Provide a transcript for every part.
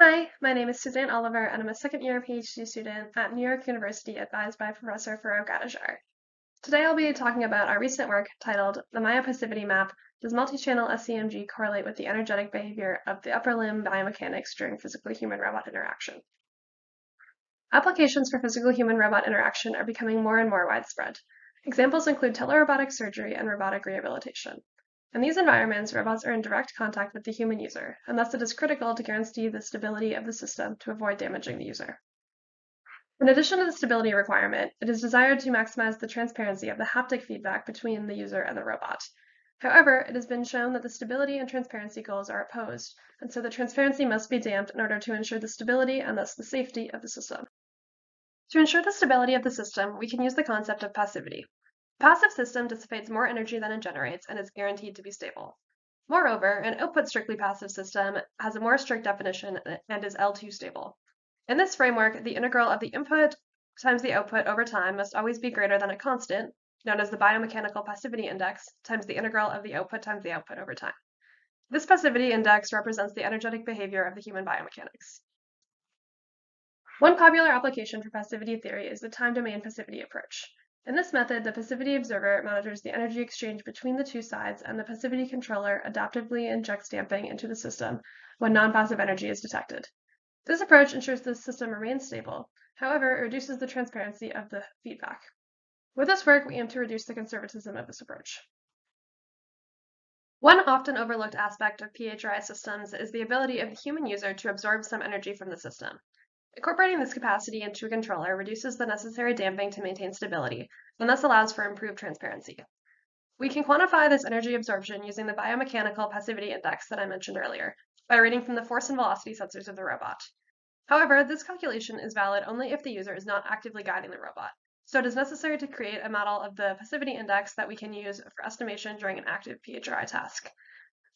Hi, my name is Suzanne Oliver, and I'm a second-year PhD student at New York University advised by Professor Farrokh Gadajhar. Today I'll be talking about our recent work titled The MyoPassivity Map: Does Multi-Channel sEMG Correlate with the Energetic Behavior of the Upper Limb Biomechanics During Physical Human-Robot Interaction? Applications for physical human-robot interaction are becoming more and more widespread. Examples include telerobotic surgery and robotic rehabilitation. In these environments, robots are in direct contact with the human user, and thus it is critical to guarantee the stability of the system to avoid damaging the user. In addition to the stability requirement, it is desired to maximize the transparency of the haptic feedback between the user and the robot. However, it has been shown that the stability and transparency goals are opposed, and so the transparency must be damped in order to ensure the stability and thus the safety of the system. To ensure the stability of the system, we can use the concept of passivity. A passive system dissipates more energy than it generates and is guaranteed to be stable. Moreover, an output strictly passive system has a more strict definition and is L2 stable. In this framework, the integral of the input times the output over time must always be greater than a constant, known as the biomechanical passivity index, times the integral of the output times the output over time. This passivity index represents the energetic behavior of the human biomechanics. One popular application for passivity theory is the time-domain passivity approach. In this method, the passivity observer monitors the energy exchange between the two sides, and the passivity controller adaptively injects damping into the system when non-passive energy is detected. This approach ensures the system remains stable. However, it reduces the transparency of the feedback. With this work, we aim to reduce the conservatism of this approach. One often overlooked aspect of pHRI systems is the ability of the human user to absorb some energy from the system. Incorporating this capacity into a controller reduces the necessary damping to maintain stability, and thus allows for improved transparency. We can quantify this energy absorption using the biomechanical passivity index that I mentioned earlier, by reading from the force and velocity sensors of the robot. However, this calculation is valid only if the user is not actively guiding the robot, so it is necessary to create a model of the passivity index that we can use for estimation during an active pHRI task.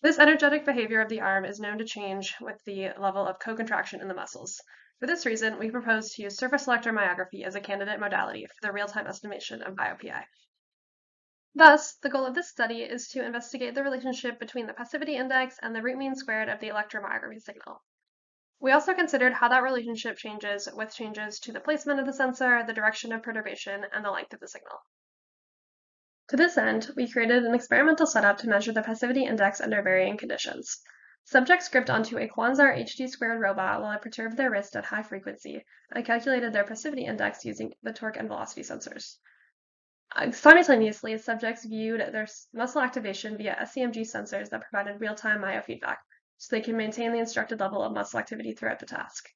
This energetic behavior of the arm is known to change with the level of co-contraction in the muscles. For this reason, we propose to use surface electromyography as a candidate modality for the real-time estimation of BioPI. Thus, the goal of this study is to investigate the relationship between the passivity index and the root mean squared of the electromyography signal. We also considered how that relationship changes with changes to the placement of the sensor, the direction of perturbation, and the length of the signal. To this end, we created an experimental setup to measure the passivity index under varying conditions. Subjects gripped onto a Quasar HD² robot while I perturbed their wrist at high frequency, and I calculated their passivity index using the torque and velocity sensors. Simultaneously, subjects viewed their muscle activation via sEMG sensors that provided real-time myofeedback, so they can maintain the instructed level of muscle activity throughout the task.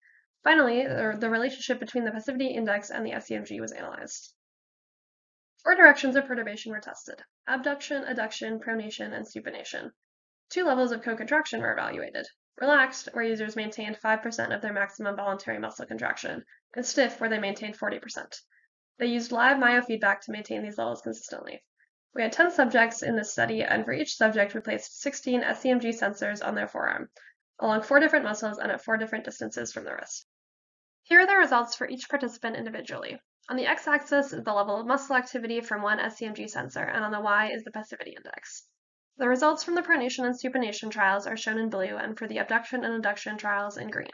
Finally, the relationship between the passivity index and the sEMG was analyzed. 4 directions of perturbation were tested: abduction, adduction, pronation, and supination. 2 levels of co-contraction were evaluated: relaxed, where users maintained 5% of their maximum voluntary muscle contraction, and stiff, where they maintained 40%. They used live myofeedback to maintain these levels consistently. We had 10 subjects in this study, and for each subject we placed 16 sEMG sensors on their forearm, along 4 different muscles and at 4 different distances from the wrist. Here are the results for each participant individually. On the x-axis is the level of muscle activity from one sEMG sensor, and on the y is the passivity index. The results from the pronation and supination trials are shown in blue, and for the abduction and adduction trials in green.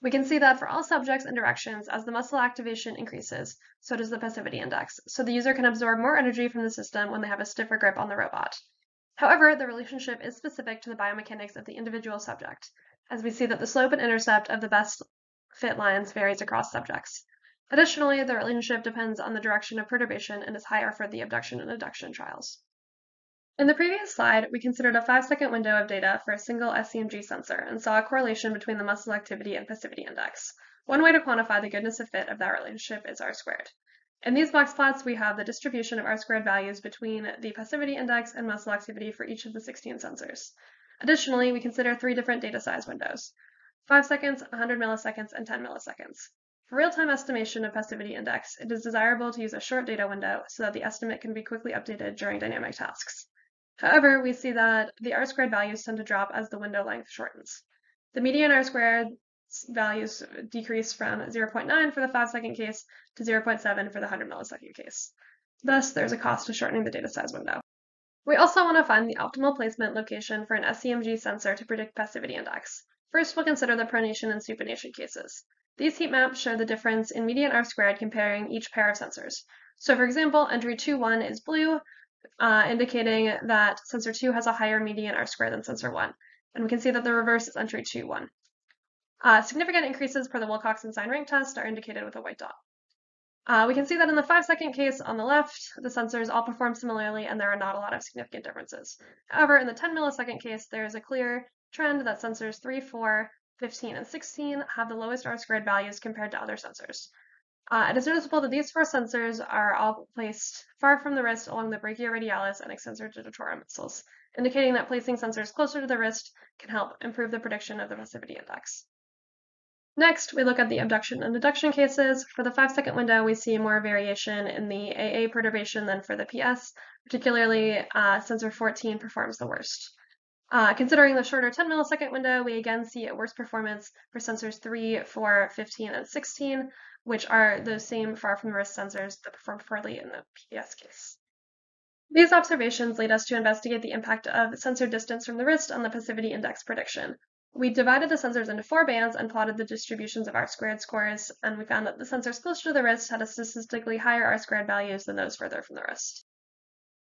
We can see that for all subjects and directions, as the muscle activation increases, so does the passivity index, so the user can absorb more energy from the system when they have a stiffer grip on the robot. However, the relationship is specific to the biomechanics of the individual subject, as we see that the slope and intercept of the best fit lines varies across subjects. Additionally, the relationship depends on the direction of perturbation and is higher for the abduction and adduction trials. In the previous slide, we considered a 5-second window of data for a single sEMG sensor and saw a correlation between the muscle activity and passivity index. One way to quantify the goodness of fit of that relationship is R-squared. In these box plots, we have the distribution of R-squared values between the passivity index and muscle activity for each of the 16 sensors. Additionally, we consider 3 different data size windows: 5 seconds, 100 milliseconds, and 10 milliseconds. For real-time estimation of passivity index, it is desirable to use a short data window so that the estimate can be quickly updated during dynamic tasks. However, we see that the R-squared values tend to drop as the window length shortens. The median R-squared values decrease from 0.9 for the 5-second case to 0.7 for the 100 millisecond case. Thus, there's a cost to shortening the data size window. We also want to find the optimal placement location for an sEMG sensor to predict passivity index. First, we'll consider the pronation and supination cases. These heat maps show the difference in median R² comparing each pair of sensors. So for example, entry 2-1 is blue, indicating that sensor 2 has a higher median R² than sensor 1. And we can see that the reverse is entry 2-1. Significant increases per the Wilcox and sign rank test are indicated with a white dot. We can see that in the 5-second case on the left, the sensors all perform similarly and there are not a lot of significant differences. However, in the 10 millisecond case, there is a clear trend that sensors 3, 4, 15, and 16 have the lowest R² values compared to other sensors. It is noticeable that these 4 sensors are all placed far from the wrist along the brachioradialis and extensor digitorum muscles, indicating that placing sensors closer to the wrist can help improve the prediction of the passivity index. Next, we look at the abduction and adduction cases. For the 5-second window, we see more variation in the AA perturbation than for the PS, particularly sensor 14 performs the worst. Considering the shorter 10 millisecond window, we again see a worse performance for sensors 3, 4, 15, and 16, which are those same far from the wrist sensors that perform poorly in the PS case. These observations lead us to investigate the impact of sensor distance from the wrist on the passivity index prediction. We divided the sensors into 4 bands and plotted the distributions of R² scores, and we found that the sensors closer to the wrist had a statistically higher R² values than those further from the wrist.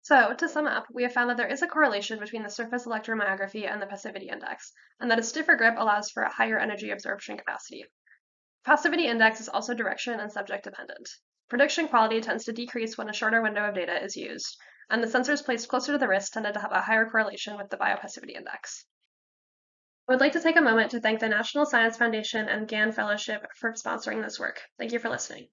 So, to sum up, we have found that there is a correlation between the surface electromyography and the passivity index, and that a stiffer grip allows for a higher energy absorption capacity. Passivity index is also direction and subject dependent. Prediction quality tends to decrease when a shorter window of data is used, and the sensors placed closer to the wrist tended to have a higher correlation with the biopassivity index. I would like to take a moment to thank the National Science Foundation and GAN Fellowship for sponsoring this work. Thank you for listening.